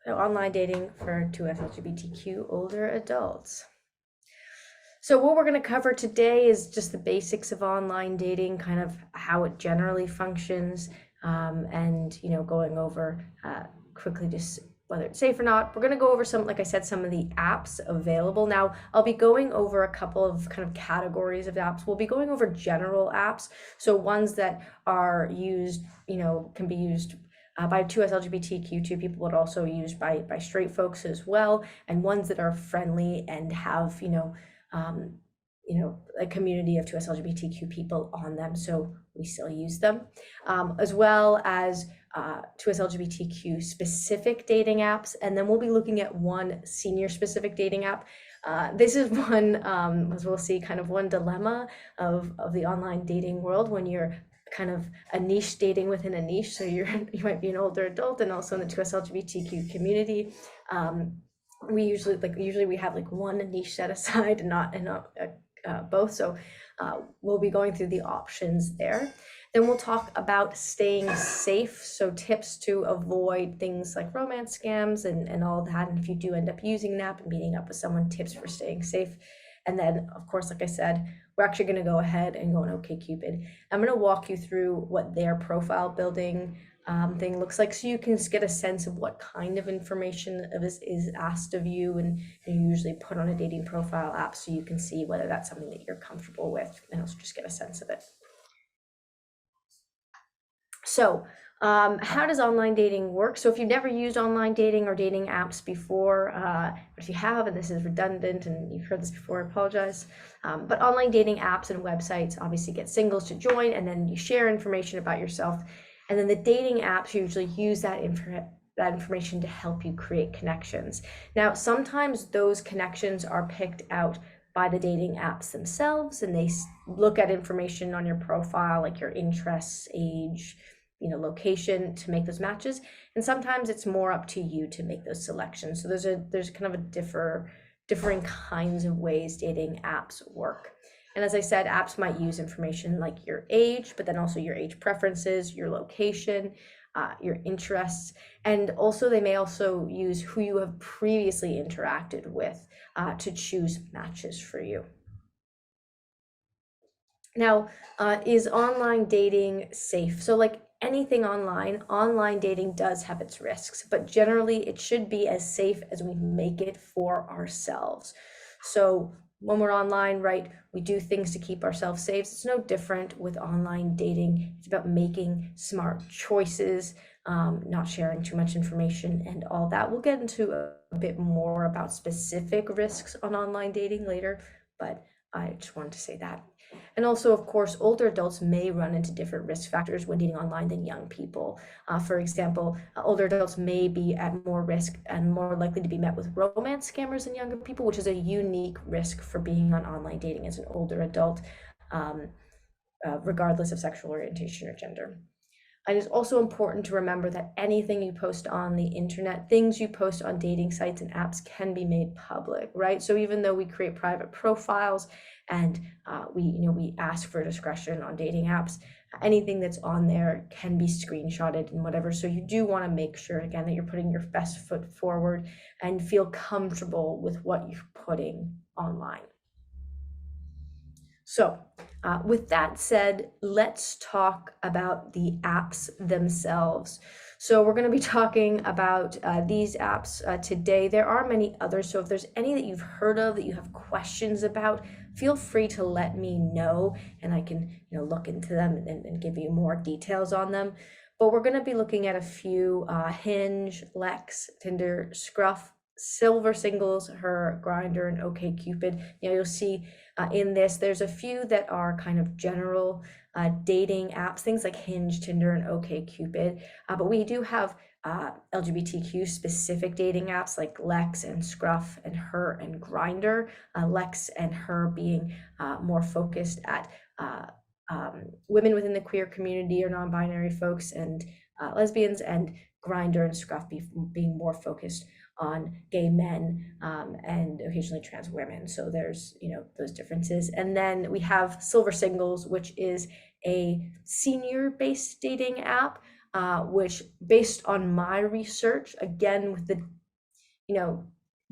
online dating for 2SLGBTQ older adults. So what we're going to cover today is just the basics of online dating, kind of how it generally functions, and going over quickly just whether it's safe or not. We're going to go over some, like I said, some of the apps available. Now, I'll be going over a couple of kind of categories of apps. We'll be going over general apps, so ones that are used, can be used by 2SLGBTQ2 people, but also used by straight folks as well, and ones that are friendly and have, um, a community of 2SLGBTQ people on them, so we still use them, as well as 2SLGBTQ specific dating apps, and then we'll be looking at one senior specific dating app. This is one, as we'll see, kind of one dilemma of the online dating world when you're kind of a niche dating within a niche. So you might be an older adult and also in the 2SLGBTQ community. We usually we have like one niche set aside and not both. So we'll be going through the options there. Then we'll talk about staying safe, so tips to avoid things like romance scams and all that. And if you do end up using an app and meeting up with someone, tips for staying safe. And then, of course, like I said, we're actually going to go ahead and go on OkCupid. I'm going to walk you through what their profile building thing looks like, so you can get a sense of what kind of information is asked of you, and you usually put on a dating profile app, so you can see whether that's something that you're comfortable with, and also just get a sense of it. So how does online dating work? So if you've never used online dating or dating apps before, but if you have, and this is redundant and you've heard this before, I apologize. But online dating apps and websites obviously get singles to join, and then you share information about yourself. And then the dating apps usually use that information to help you create connections. Now, sometimes those connections are picked out by the dating apps themselves, and they look at information on your profile, like your interests, age, location, to make those matches. And sometimes it's more up to you to make those selections. So there's kind of a differing kinds of ways dating apps work. And as I said, apps might use information like your age, but then also your age preferences, your location, your interests, and also they may also use who you have previously interacted with to choose matches for you. Now, is online dating safe? So like anything online dating does have its risks, but generally it should be as safe as we make it for ourselves. So when we're online, right, we do things to keep ourselves safe. It's no different with online dating. It's about making smart choices, not sharing too much information and all that. We'll get into a bit more about specific risks on online dating later, but I just wanted to say that. And also, of course, older adults may run into different risk factors when dating online than young people. For example, older adults may be at more risk and more likely to be met with romance scammers than younger people, which is a unique risk for being on online dating as an older adult, regardless of sexual orientation or gender. And it's also important to remember that anything you post on the internet, things you post on dating sites and apps, can be made public, right? So even though we create private profiles and we ask for discretion on dating apps, anything that's on there can be screenshotted and whatever. So you do want to make sure, again, that you're putting your best foot forward and feel comfortable with what you're putting online. So with that said, let's talk about the apps themselves. So we're going to be talking about these apps today. There are many others, so if there's any that you've heard of that you have questions about, feel free to let me know, and I can look into them and give you more details on them. But we're going to be looking at a few: Hinge, Lex, Tinder, Scruff, Silver Singles, Her, Grindr, and OkCupid. You'll see in this, there's a few that are kind of general dating apps, things like Hinge, Tinder, and OkCupid. But we do have LGBTQ specific dating apps like Lex and Scruff and Her and Grindr. Lex and Her being more focused at women within the queer community or non-binary folks and lesbians, and Grindr and Scruff being more focused on gay men and occasionally trans women. So there's those differences. And then we have Silver Singles, which is a senior-based dating app. which based on my research, again, with the,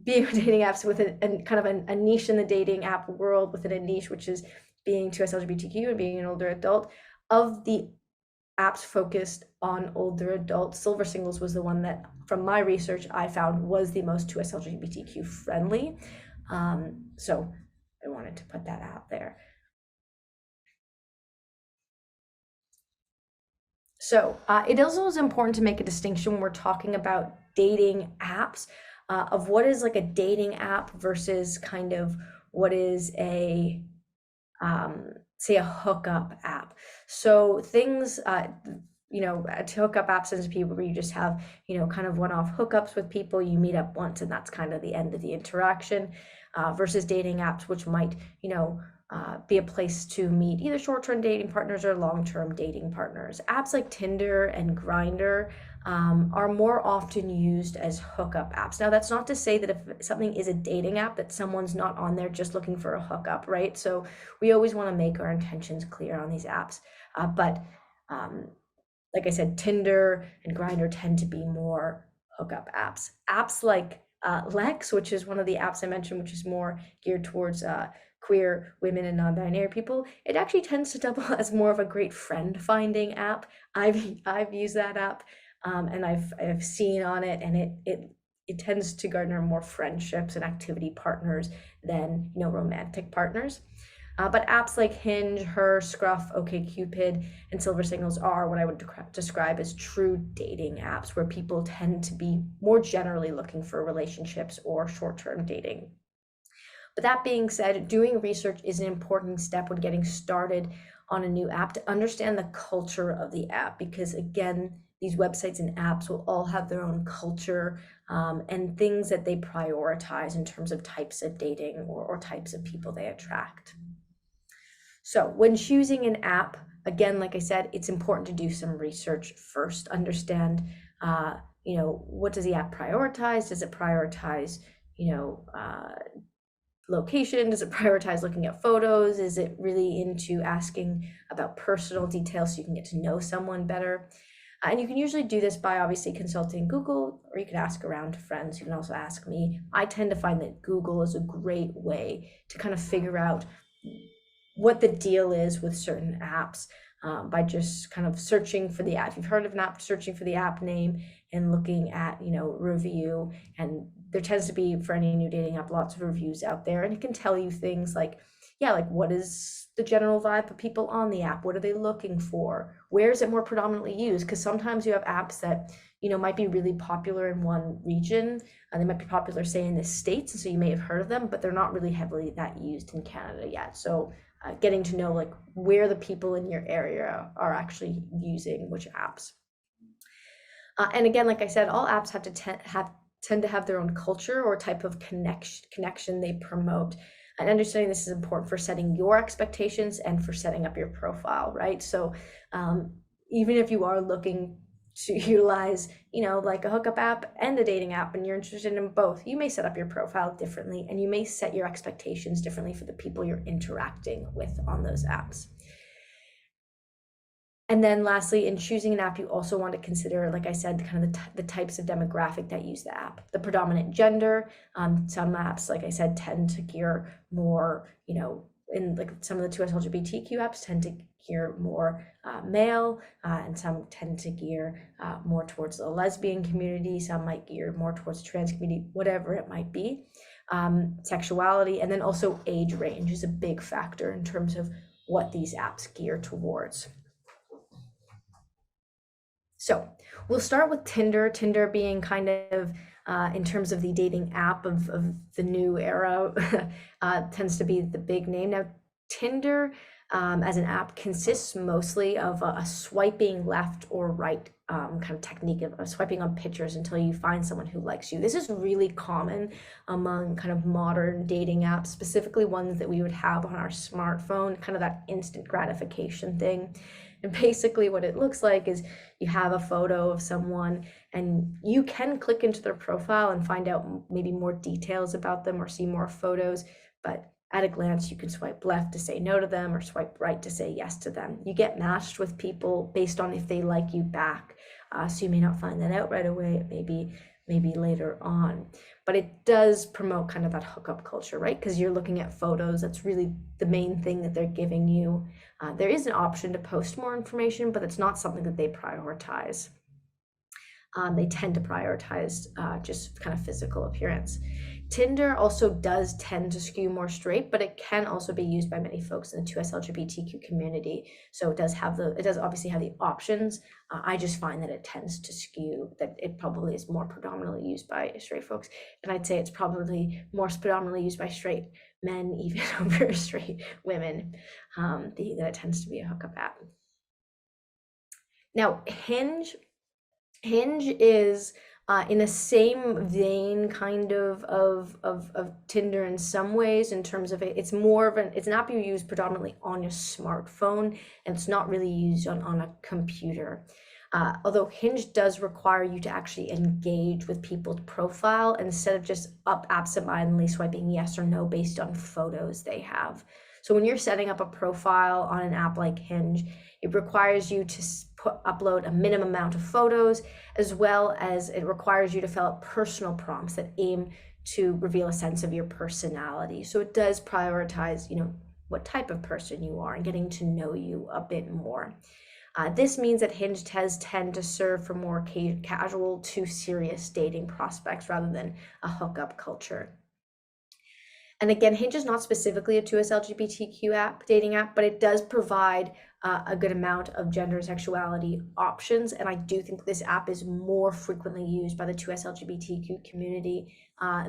being on dating apps with a kind of a niche in the dating app world within a niche, which is being 2SLGBTQ and being an older adult, of the apps focused on older adults, Silver Singles was the one that, from my research, I found was the most 2SLGBTQ friendly. So I wanted to put that out there. So it also is important to make a distinction when we're talking about dating apps of what is like a dating app versus kind of what is a say a hookup app. So things, to hookup apps is people where you just have, kind of one-off hookups with people. You meet up once and that's kind of the end of the interaction, versus dating apps, which might, be a place to meet either short-term dating partners or long-term dating partners. Apps like Tinder and Grindr are more often used as hookup apps. Now, that's not to say that if something is a dating app, that someone's not on there just looking for a hookup, right? So we always want to make our intentions clear on these apps. But like I said, Tinder and Grindr tend to be more hookup apps. Apps like Lex, which is one of the apps I mentioned, which is more geared towards queer women and non-binary people, it actually tends to double as more of a great friend finding app. I've used that app, and I've seen on it, and it tends to garner more friendships and activity partners than romantic partners. But apps like Hinge, Her, Scruff, OkCupid, and Silver Signals are what I would describe as true dating apps, where people tend to be more generally looking for relationships or short-term dating. But that being said, doing research is an important step when getting started on a new app to understand the culture of the app, because again, these websites and apps will all have their own culture and things that they prioritize in terms of types of dating or types of people they attract. So when choosing an app, again, like I said, it's important to do some research first, understand, what does the app prioritize? Does it prioritize, location? Does it prioritize looking at photos? Is it really into asking about personal details so you can get to know someone better? And you can usually do this by obviously consulting Google, or you can ask around to friends. You can also ask me. I tend to find that Google is a great way to kind of figure out what the deal is with certain apps by just kind of searching for the app. If you've heard of an app, searching for the app name and looking at, review. And there tends to be, for any new dating app, lots of reviews out there. And it can tell you things like, like what is the general vibe of people on the app? What are they looking for? Where is it more predominantly used? Because sometimes you have apps that, might be really popular in one region. They might be popular, say, in the States. And so you may have heard of them, but they're not really heavily that used in Canada yet. So getting to know like where the people in your area are actually using which apps. And again, like I said, all apps have to tend to have their own culture or type of connection they promote. And understanding this is important for setting your expectations and for setting up your profile, right? So even if you are looking to utilize, like a hookup app and a dating app, and you're interested in both, you may set up your profile differently, and you may set your expectations differently for the people you're interacting with on those apps. And then lastly, in choosing an app, you also want to consider, like I said, kind of the types of demographic that use the app, the predominant gender. Some apps, like I said, tend to gear more, in like some of the 2SLGBTQ apps tend to gear more male, and some tend to gear more towards the lesbian community. Some might gear more towards the trans community, whatever it might be. Sexuality, and then also age range is a big factor in terms of what these apps gear towards. So we'll start with Tinder. Tinder being kind of, in terms of the dating app of the new era, tends to be the big name. Now, Tinder as an app consists mostly of a swiping left or right kind of technique of swiping on pictures until you find someone who likes you. This is really common among kind of modern dating apps, specifically ones that we would have on our smartphone, kind of that instant gratification thing. And basically what it looks like is you have a photo of someone and you can click into their profile and find out maybe more details about them or see more photos, but at a glance, you can swipe left to say no to them or swipe right to say yes to them. You get matched with people based on if they like you back. So you may not find that out right away, maybe later on. But it does promote kind of that hookup culture, right? Because you're looking at photos. That's really the main thing that they're giving you. There is an option to post more information, but it's not something that they prioritize. They tend to prioritize just kind of physical appearance. Tinder also does tend to skew more straight, but it can also be used by many folks in the 2SLGBTQ community. So it does obviously have the options. I just find that it tends to skew, that it probably is more predominantly used by straight folks. And I'd say it's probably more predominantly used by straight men, even over straight women, that it tends to be a hookup app. Now, Hinge is in the same vein kind of Tinder in some ways, in terms of it's an app you use predominantly on your smartphone, and it's not really used on a computer. Although Hinge does require you to actually engage with people's profile instead of just absentmindedly swiping yes or no based on photos they have. So when you're setting up a profile on an app like Hinge, it requires you to upload a minimum amount of photos, as well as it requires you to fill out personal prompts that aim to reveal a sense of your personality. So it does prioritize, what type of person you are and getting to know you a bit more. This means that Hinge tend to serve for more casual to serious dating prospects rather than a hookup culture. And again, Hinge is not specifically a 2SLGBTQ dating app, but it does provide a good amount of gender and sexuality options. And I do think this app is more frequently used by the 2SLGBTQ community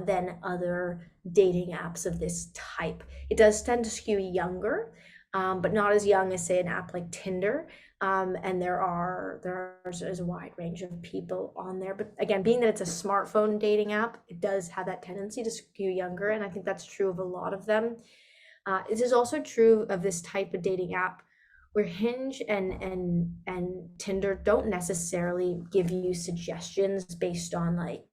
than other dating apps of this type. It does tend to skew younger, but not as young as, say, an app like Tinder. And there's a wide range of people on there. But again, being that it's a smartphone dating app, it does have that tendency to skew younger. And I think that's true of a lot of them. This is also true of this type of dating app where Hinge and Tinder don't necessarily give you suggestions based on, like,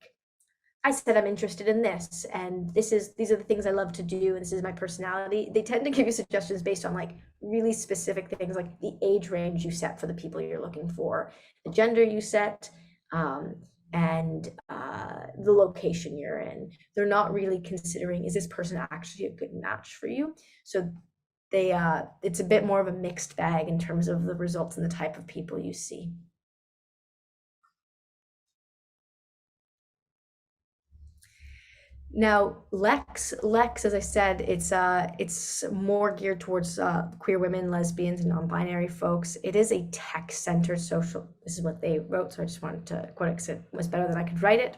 I said I'm interested in this, and these are the things I love to do, and this is my personality. They tend to give you suggestions based on, like, really specific things, like the age range you set for the people you're looking for, the gender you set, and the location you're in. They're not really considering, is this person actually a good match for you? So it's a bit more of a mixed bag in terms of the results and the type of people you see. Now, Lex, as I said, it's more geared towards queer women, lesbians, and non-binary folks. It is a tech-centered social. This is what they wrote, so I just wanted to quote it because it was better than I could write it.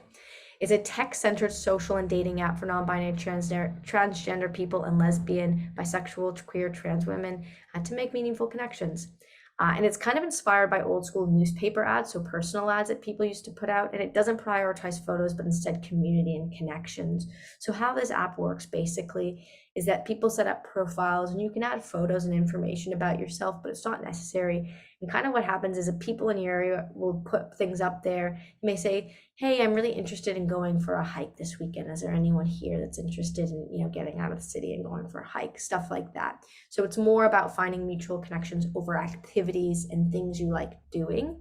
It's a tech-centered social and dating app for non-binary, transgender people, and lesbian, bisexual, queer, trans women to make meaningful connections. And it's kind of inspired by old school newspaper ads, so personal ads that people used to put out, and it doesn't prioritize photos, but instead community and connections. So how this app works basically is that people set up profiles, and you can add photos and information about yourself, but it's not necessary. And kind of what happens is that people in your area will put things up there. You may say, hey, I'm really interested in going for a hike this weekend. Is there anyone here that's interested in, getting out of the city and going for a hike? Stuff like that. So it's more about finding mutual connections over activities and things you like doing.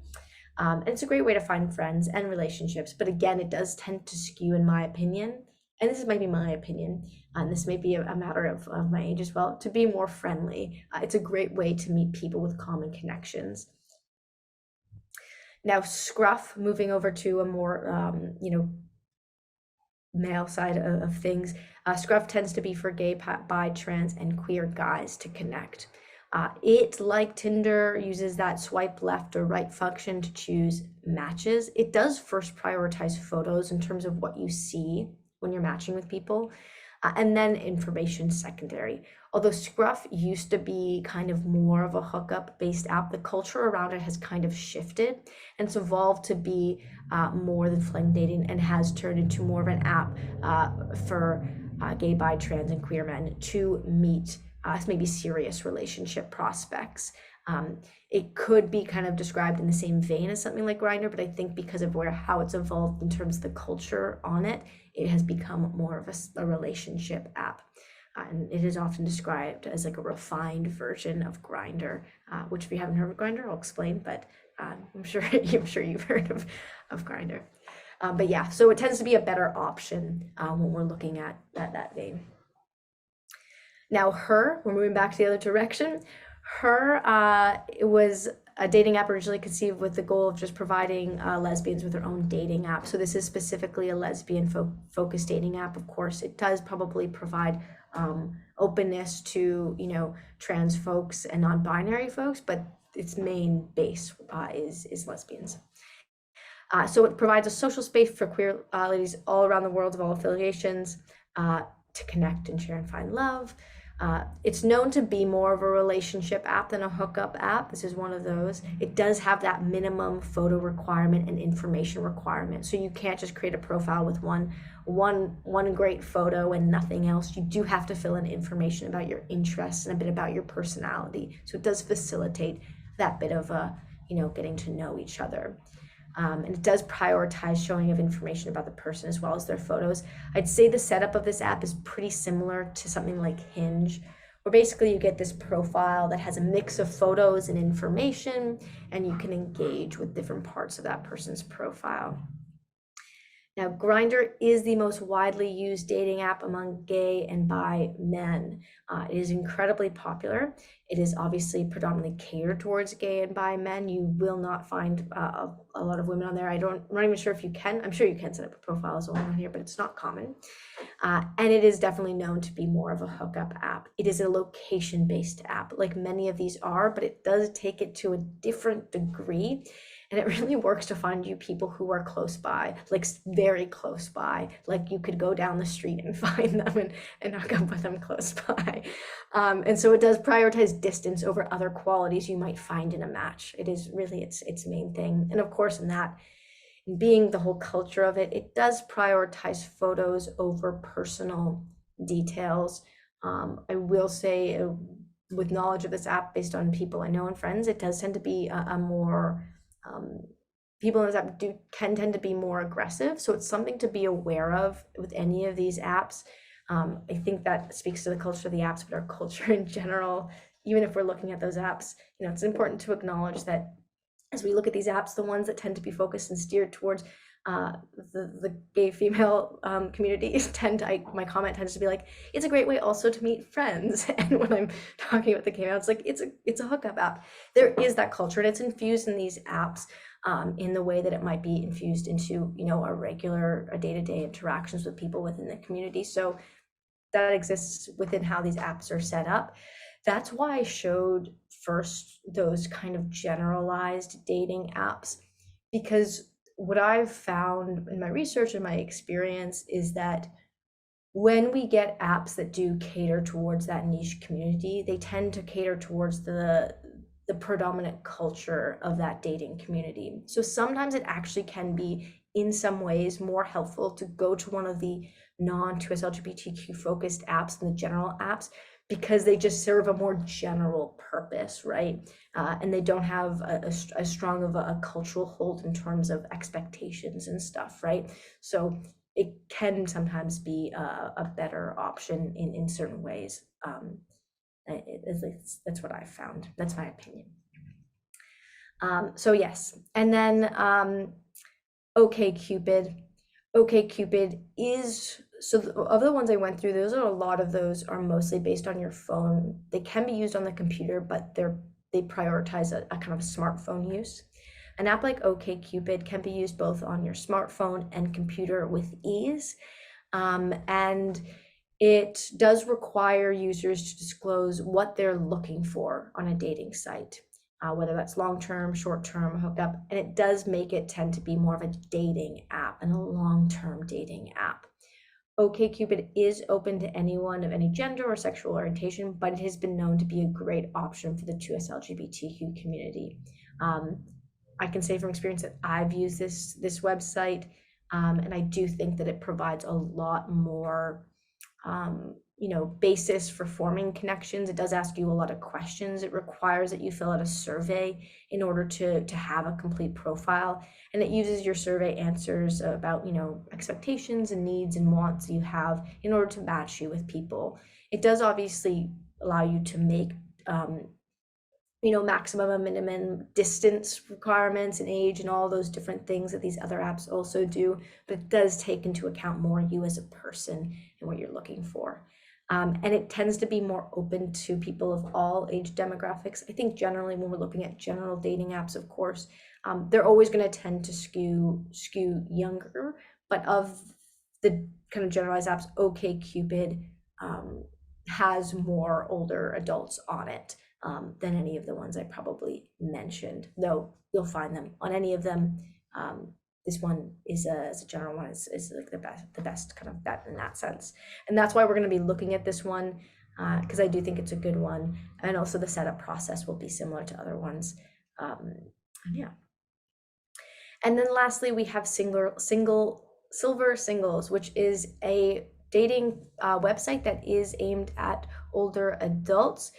And it's a great way to find friends and relationships. But again, it does tend to skew, in my opinion, and this might be my opinion, and this may be a matter of my age as well, to be more friendly. It's a great way to meet people with common connections. Now, Scruff, moving over to a more, male side of things, Scruff tends to be for gay, bi, trans, and queer guys to connect. It, like Tinder, uses that swipe left or right function to choose matches. It does first prioritize photos in terms of what you see when you're matching with people, and then information secondary. Although Scruff used to be kind of more of a hookup based app, the culture around it has kind of shifted, and it's evolved to be more than fling dating, and has turned into more of an app for gay, bi, trans, and queer men to meet maybe serious relationship prospects. It could be kind of described in the same vein as something like Grindr, but I think because of how it's evolved in terms of the culture on it, it has become more of a relationship app. and it is often described as like a refined version of Grindr, which if you haven't heard of Grindr, I'll explain, but I'm sure you've heard of Grindr. But yeah, so it tends to be a better option when we're looking at that name. Now, we're moving back to the other direction. It was a dating app originally conceived with the goal of just providing lesbians with their own dating app. So this is specifically a lesbian focused dating app. Of course, it does probably provide openness to, trans folks and non-binary folks, but its main base is lesbians. So it provides a social space for queer ladies all around the world of all affiliations to connect and share and find love. It's known to be more of a relationship app than a hookup app. This is one of those. It does have that minimum photo requirement and information requirement. So you can't just create a profile with one great photo and nothing else. You do have to fill in information about your interests and a bit about your personality. So it does facilitate that bit of getting to know each other. And it does prioritize showing of information about the person as well as their photos. I'd say the setup of this app is pretty similar to something like Hinge, where basically you get this profile that has a mix of photos and information, and you can engage with different parts of that person's profile. Now, Grindr is the most widely used dating app among gay and bi men. It is incredibly popular. It is obviously predominantly catered towards gay and bi men. You will not find a lot of women on there. I'm not even sure if you can. I'm sure you can set up a profile as a woman on here, but it's not common. And it is definitely known to be more of a hookup app. It is a location-based app, like many of these are, but it does take it to a different degree. And it really works to find you people who are close by, like very close by. Like you could go down the street and find them and hook up with them close by. And so it does prioritize distance over other qualities you might find in a match. It is really its main thing. And of course, being the whole culture of it, it does prioritize photos over personal details. I will say, with knowledge of this app based on people I know and friends, it does tend to be a more people in this app can tend to be more aggressive. So it's something to be aware of with any of these apps. I think that speaks to the culture of the apps, but our culture in general, even if we're looking at those apps, it's important to acknowledge that as we look at these apps, the ones that tend to be focused and steered towards the gay female community my comment tends to be like, it's a great way also to meet friends. And when I'm talking about the gay male, it's like it's a hookup app. There is that culture, and it's infused in these apps in the way that it might be infused into a regular day-to-day interactions with people within the community. So that exists within how these apps are set up. That's why I showed first those kind of generalized dating apps, because what I've found in my research and my experience is that when we get apps that do cater towards that niche community, they tend to cater towards the predominant culture of that dating community. So sometimes it actually can be, in some ways, more helpful to go to one of the non-2SLGBTQ focused apps than the general apps, because they just serve a more general purpose, right? And they don't have a strong of a cultural hold in terms of expectations and stuff, right? So it can sometimes be a better option in certain ways. At least that's what I've found. That's my opinion. So yes, and then OkCupid. OkCupid is, so of the ones I went through, a lot of those are mostly based on your phone. They can be used on the computer, but they prioritize a kind of smartphone use. An app like OkCupid can be used both on your smartphone and computer with ease. And it does require users to disclose what they're looking for on a dating site, whether that's long-term, short-term, hookup, and it does make it tend to be more of a dating app and a long-term dating app. OkCupid is open to anyone of any gender or sexual orientation, but it has been known to be a great option for the 2SLGBTQ community. I can say from experience that I've used this website, and I do think that it provides a lot more basis for forming connections. It does ask you a lot of questions. It requires that you fill out a survey in order to have a complete profile. And it uses your survey answers about, expectations and needs and wants you have in order to match you with people. It does obviously allow you to make, maximum and minimum distance requirements and age and all those different things that these other apps also do, but it does take into account more you as a person and what you're looking for. And it tends to be more open to people of all age demographics. I think generally when we're looking at general dating apps, of course, they're always going to tend to skew younger, but of the kind of generalized apps, OkCupid has more older adults on it than any of the ones I probably mentioned, though you'll find them on any of them. This one is a general one, is like the best kind of that in that sense. And that's why we're going to be looking at this one, because I do think it's a good one. And also the setup process will be similar to other ones. Yeah. And then lastly, we have Silver Singles, which is a dating website that is aimed at older adults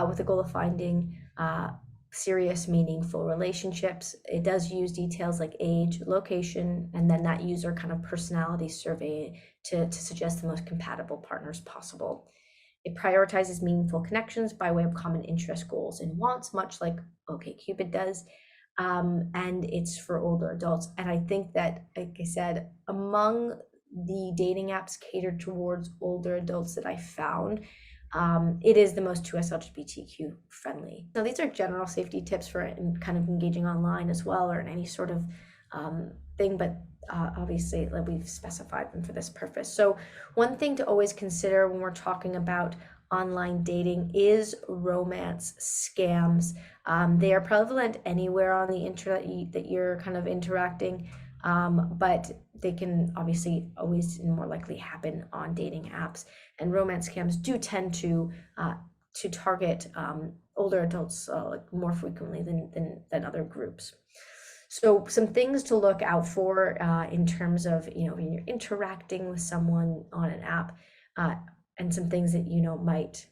with the goal of finding serious, meaningful relationships. It does use details like age, location, and then that user kind of personality survey to suggest the most compatible partners possible. It prioritizes meaningful connections by way of common interest, goals, and wants, much like OkCupid does. And it's for older adults. And I think that, like I said, among the dating apps catered towards older adults that I found, it is the most 2SLGBTQ friendly. Now, these are general safety tips for kind of engaging online as well, or in any sort of thing, but obviously like we've specified them for this purpose. So one thing to always consider when we're talking about online dating is romance scams. They are prevalent anywhere on the internet that you're kind of interacting, but they can obviously always and more likely happen on dating apps. And romance scams do tend to target older adults more frequently than other groups. So some things to look out for in terms of, when you're interacting with someone on an app, and some things that might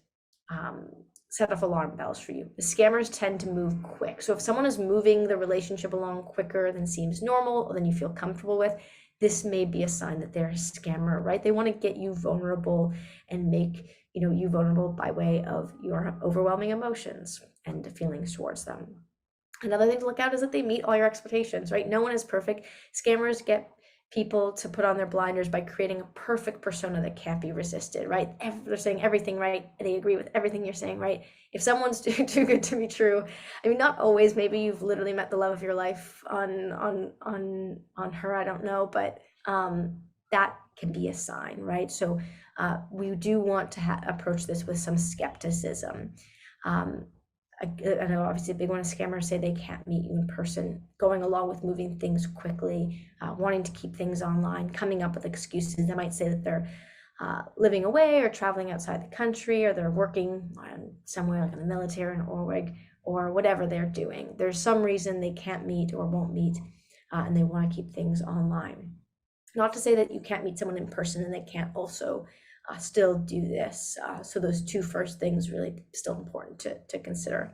set off alarm bells for you. The scammers tend to move quick. So if someone is moving the relationship along quicker than seems normal or than you feel comfortable with, this may be a sign that they're a scammer, right? They want to get you vulnerable and make you vulnerable by way of your overwhelming emotions and feelings towards them. Another thing to look out is that they meet all your expectations, right? No one is perfect. Scammers get people to put on their blinders by creating a perfect persona that can't be resisted, right? They're saying everything right. They agree with everything you're saying, right? If someone's too good to be true, I mean, not always. Maybe you've literally met the love of your life on her. I don't know, but that can be a sign, right? So we do want to approach this with some skepticism. I know obviously a big one is scammers say they can't meet you in person, going along with moving things quickly, wanting to keep things online, coming up with excuses. They might say that they're living away or traveling outside the country, or they're working somewhere like in the military in Orwig, or whatever they're doing. There's some reason they can't meet or won't meet, and they want to keep things online. Not to say that you can't meet someone in person and they can't also still do this. So those two first things really still important to consider.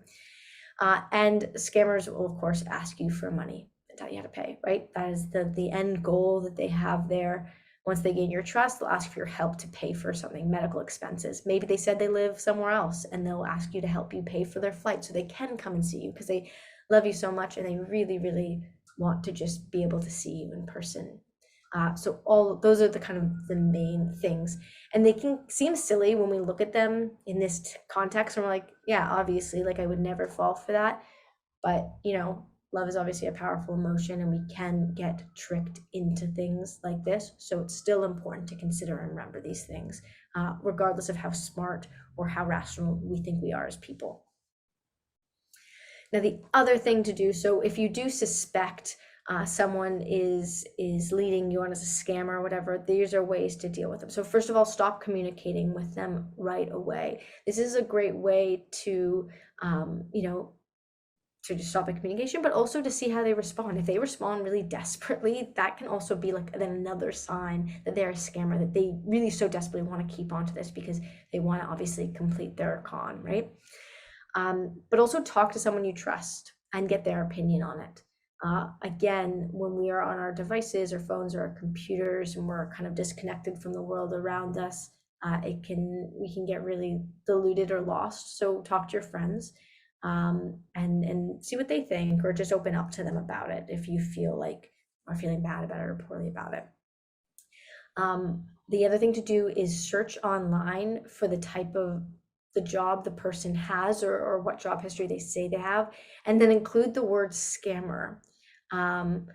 And scammers will, of course, ask you for money and tell you how to pay, right? That is the end goal that they have there. Once they gain your trust, they'll ask for your help to pay for something, medical expenses. Maybe they said they live somewhere else and they'll ask you to help you pay for their flight so they can come and see you because they love you so much and they really, really want to just be able to see you in person. So all those are the kind of the main things, and they can seem silly when we look at them in this context and we're like, yeah, obviously, like I would never fall for that. But love is obviously a powerful emotion and we can get tricked into things like this. So it's still important to consider and remember these things, regardless of how smart or how rational we think we are as people. Now, the other thing to do, so if you do suspect someone is leading you on as a scammer or whatever, these are ways to deal with them. So first of all, stop communicating with them right away. This is a great way to to just stop the communication, but also to see how they respond. If they respond really desperately, that can also be like then another sign that they're a scammer, that they really so desperately want to keep onto this because they want to obviously complete their con, right? But also talk to someone you trust and get their opinion on it. Again, when we are on our devices or phones or our computers and we're kind of disconnected from the world around us, we can get really diluted or lost. So talk to your friends, and see what they think, or just open up to them about it if you feel like are feeling bad about it or poorly about it. The other thing to do is search online for the type of the job the person has, or what job history they say they have, and then include the word scammer. And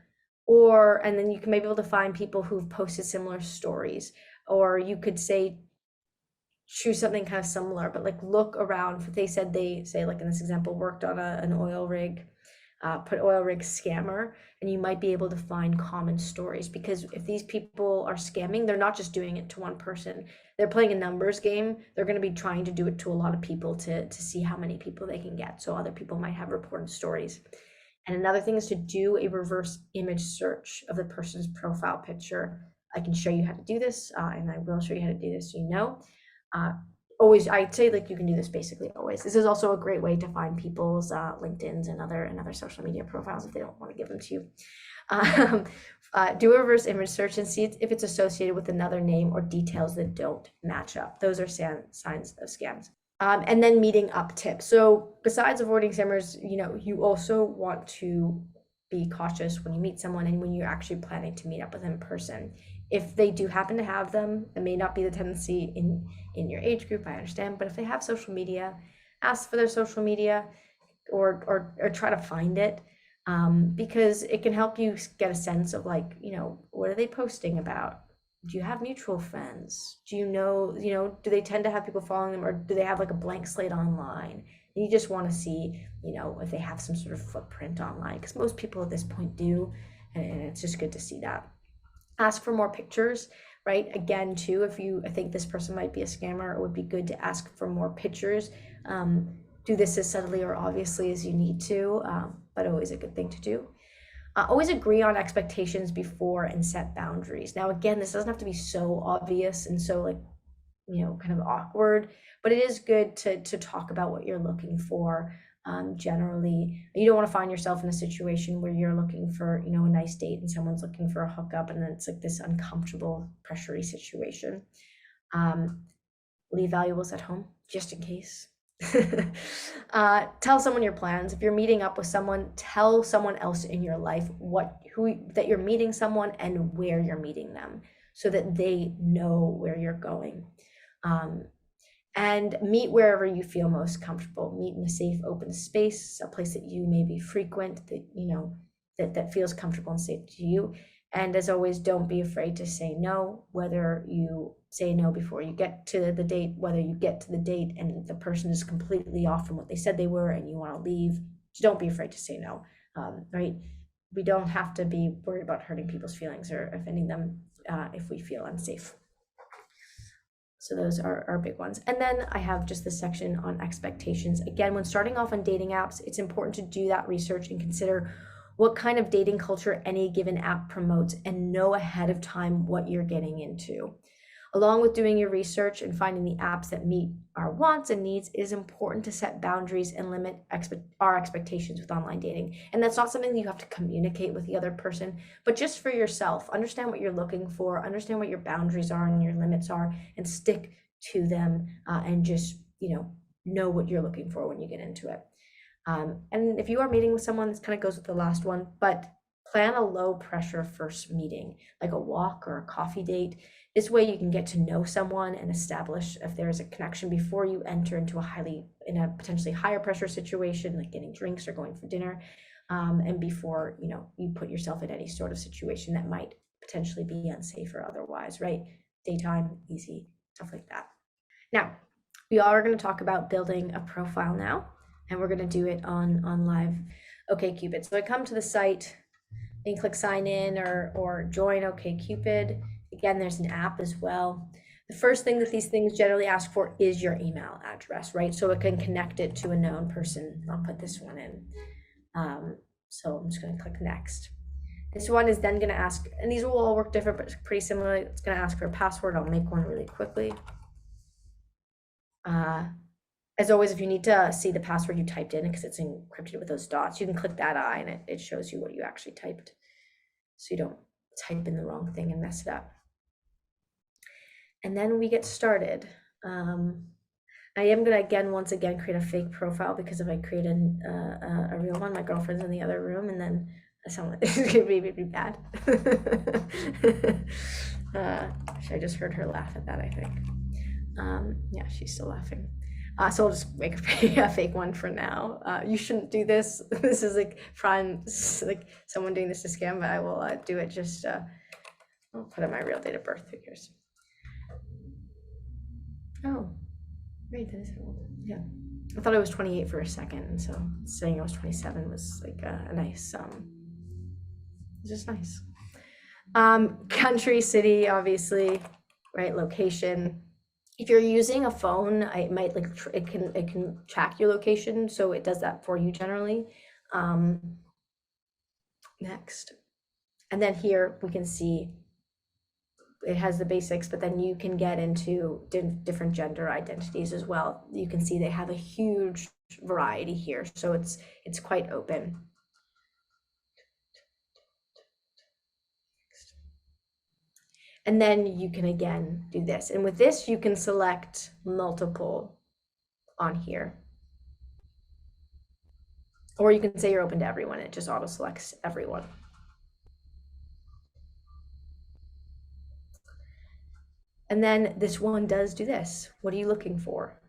then you can maybe be able to find people who've posted similar stories, or you could say choose something kind of similar, but like look around. They say like in this example, worked on an oil rig, put oil rig scammer, and you might be able to find common stories, because if these people are scamming, they're not just doing it to one person. They're playing a numbers game. They're going to be trying to do it to a lot of people to see how many people they can get. So other people might have reported stories. And another thing is to do a reverse image search of the person's profile picture. I can show you how to do this, and I will show you how to do this so you know. Always, I'd say like you can do this basically always. This is also a great way to find people's LinkedIn's and other social media profiles if they don't want to give them to you. Do a reverse image search and see if it's associated with another name or details that don't match up. Those are signs of scams. And then meeting up tips. So besides avoiding scammers, you also want to be cautious when you meet someone and when you're actually planning to meet up with them in person. If they do happen to have them, it may not be the tendency in your age group, I understand, but if they have social media, ask for their social media, or try to find it, because it can help you get a sense of like, what are they posting about? Do you have mutual friends? Do you know, do they tend to have people following them, or do they have like a blank slate online? And you just want to see, if they have some sort of footprint online, because most people at this point do, and it's just good to see that. Ask for more pictures, right? Again, too, if you think this person might be a scammer, it would be good to ask for more pictures. Do this as subtly or obviously as you need to, but always a good thing to do. Always agree on expectations before and set boundaries. Now, again, this doesn't have to be so obvious and so like, kind of awkward, but it is good to talk about what you're looking for. Generally, you don't want to find yourself in a situation where you're looking for, a nice date and someone's looking for a hookup, and then it's like this uncomfortable, pressury situation. Leave valuables at home just in case. Tell someone your plans. If you're meeting up with someone, tell someone else in your life that you're meeting someone and where you're meeting them, so that they know where you're going. And meet wherever you feel most comfortable. Meet in a safe, open space, a place that you maybe frequent, that that feels comfortable and safe to you. And as always, don't be afraid to say no, whether you say no before you get to the date, whether you get to the date and the person is completely off from what they said they were and you want to leave. Don't be afraid to say no, right? We don't have to be worried about hurting people's feelings or offending them if we feel unsafe. So those are our big ones. And then I have just this section on expectations. Again, when starting off on dating apps, it's important to do that research and consider what kind of dating culture any given app promotes, and know ahead of time what you're getting into. Along with doing your research and finding the apps that meet our wants and needs, it is important to set boundaries and limit our expectations with online dating. And that's not something that you have to communicate with the other person, but just for yourself. Understand what you're looking for, understand what your boundaries are and your limits are, and stick to them, and just, know what you're looking for when you get into it. And if you are meeting with someone, this kind of goes with the last one, but plan a low pressure first meeting, like a walk or a coffee date. This way you can get to know someone and establish if there is a connection before you enter into a potentially higher pressure situation, like getting drinks or going for dinner, and before, you put yourself in any sort of situation that might potentially be unsafe or otherwise, right? Daytime, easy, stuff like that. Now, we are going to talk about building a profile now, and we're going to do it on live OkCupid. So I come to the site and click sign in or join OkCupid. Again, there's an app as well. The first thing that these things generally ask for is your email address, right? So it can connect it to a known person. I'll put this one in. So I'm just going to click next. This one is then going to ask, and these will all work different, but it's pretty similar. It's going to ask for a password. I'll make one really quickly. As always, if you need to see the password you typed in, because it's encrypted with those dots, you can click that eye and it shows you what you actually typed. So you don't type in the wrong thing and mess it up. And then we get started. I am gonna once again create a fake profile, because if I create a real one, my girlfriend's in the other room, and then someone it's gonna be bad. I just heard her laugh at that, I think. Yeah, she's still laughing. So I'll just make a fake one for now. You shouldn't do this. This is like like someone doing this to scam, but I will do it just, I'll put in my real date of birth. Who cares? Oh, right, that is old. Yeah. I thought I was 28 for a second, and so saying I was 27 was like a nice, it's just nice. Country, city, obviously, right? Location. If you're using a phone, it might like it can track your location, so it does that for you generally. Next, and then here we can see it has the basics, but then you can get into different gender identities as well. You can see they have a huge variety here, so it's quite open. And then you can again do this, and with this you can select multiple on here, or you can say you're open to everyone. It just auto selects everyone. And then this one does do this. What are you looking for?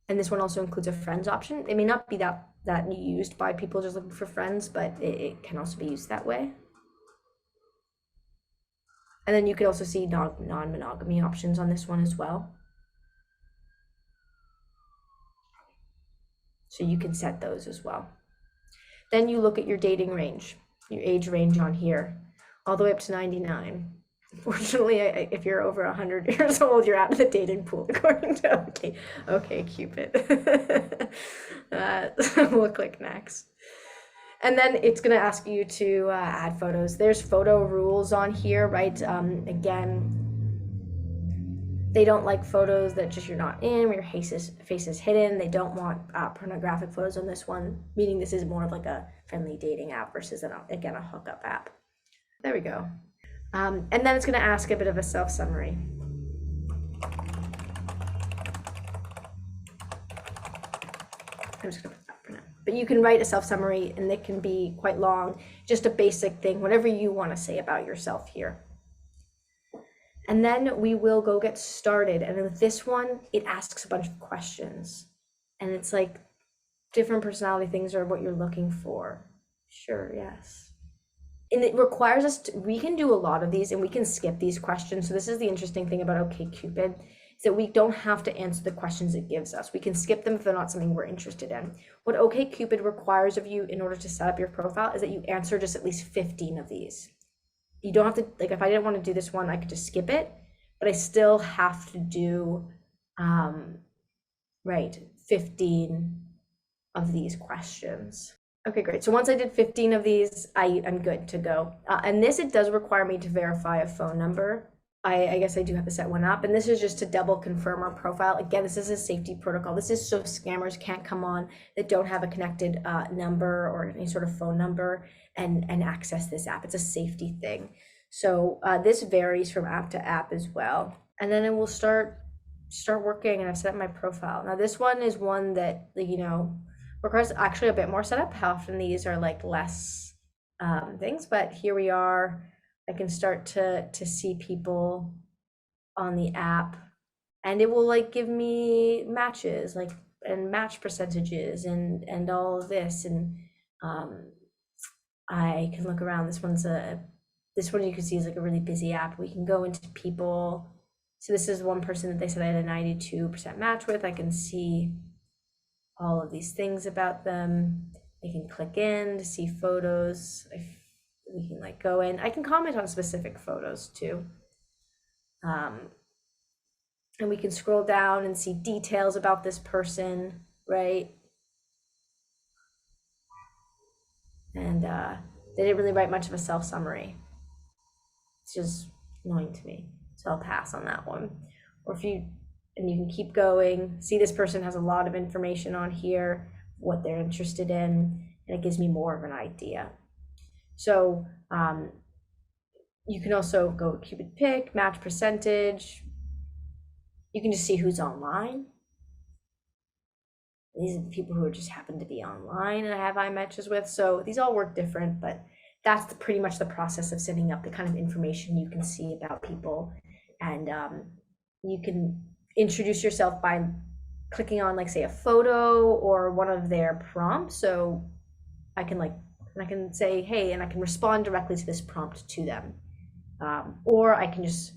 And this one also includes a friends option. It may not be that used by people just looking for friends, but it can also be used that way. And then you can also see non-monogamy options on this one as well. So you can set those as well. Then you look at your dating range, your age range on here, all the way up to 99. Unfortunately, if you're over 100 years old, you're out of the dating pool, according to okay, Cupid. We'll click next. And then it's going to ask you to add photos. There's photo rules on here, right? Again, they don't like photos that just you're not in, where your face is hidden. They don't want pornographic photos on this one, meaning this is more of like a friendly dating app versus, again, a hookup app. There we go. And then it's going to ask a bit of a self-summary. I'm just going to put that for now. But you can write a self-summary, and it can be quite long, just a basic thing, whatever you want to say about yourself here. And then we will go get started. And with this one, it asks a bunch of questions. And it's like different personality things are what you're looking for. Sure, yes. And it requires us we can do a lot of these, and we can skip these questions. So this is the interesting thing about OkCupid, is that we don't have to answer the questions it gives us. We can skip them if they're not something we're interested in. What OkCupid requires of you in order to set up your profile is that you answer just at least 15 of these. You don't have to, like, if I didn't want to do this one, I could just skip it, but I still have to do, 15 of these questions. Okay, great. So once I did 15 of these, I'm good to go. And this, it does require me to verify a phone number. I guess I do have to set one up, and this is just to double confirm our profile. Again, this is a safety protocol. This is so scammers can't come on that don't have a connected number or any sort of phone number and access this app. It's a safety thing. So this varies from app to app as well. And then it will start working, and I've set up my profile. Now this one is one that, requires actually a bit more setup. How often these are like less things, but here we are. I can start to see people on the app, and it will like give me matches, like, and match percentages and all of this. And I can look around. This one you can see is like a really busy app. We can go into people. So this is one person that they said I had a 92% match with. I can see all of these things about them. I can click in to see photos. We can like go in. I can comment on specific photos too. And we can scroll down and see details about this person, right? and they didn't really write much of a self summary. It's just annoying to me, so I'll pass on that one. Or if you and you can keep going, see this person has a lot of information on here, what they're interested in, and it gives me more of an idea. So you can also go Cupid pick, match percentage. You can just see who's online. These are the people who just happen to be online and I have iMatches with. So these all work different, but that's pretty much the process of setting up the kind of information you can see about people. And you can introduce yourself by clicking on, like, say, a photo or one of their prompts. So I can say, hey, and I can respond directly to this prompt to them. Or I can just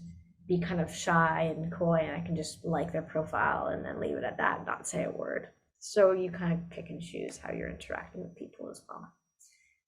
be kind of shy and coy and I can just like their profile and then leave it at that, not say a word. So you kind of pick and choose how you're interacting with people as well.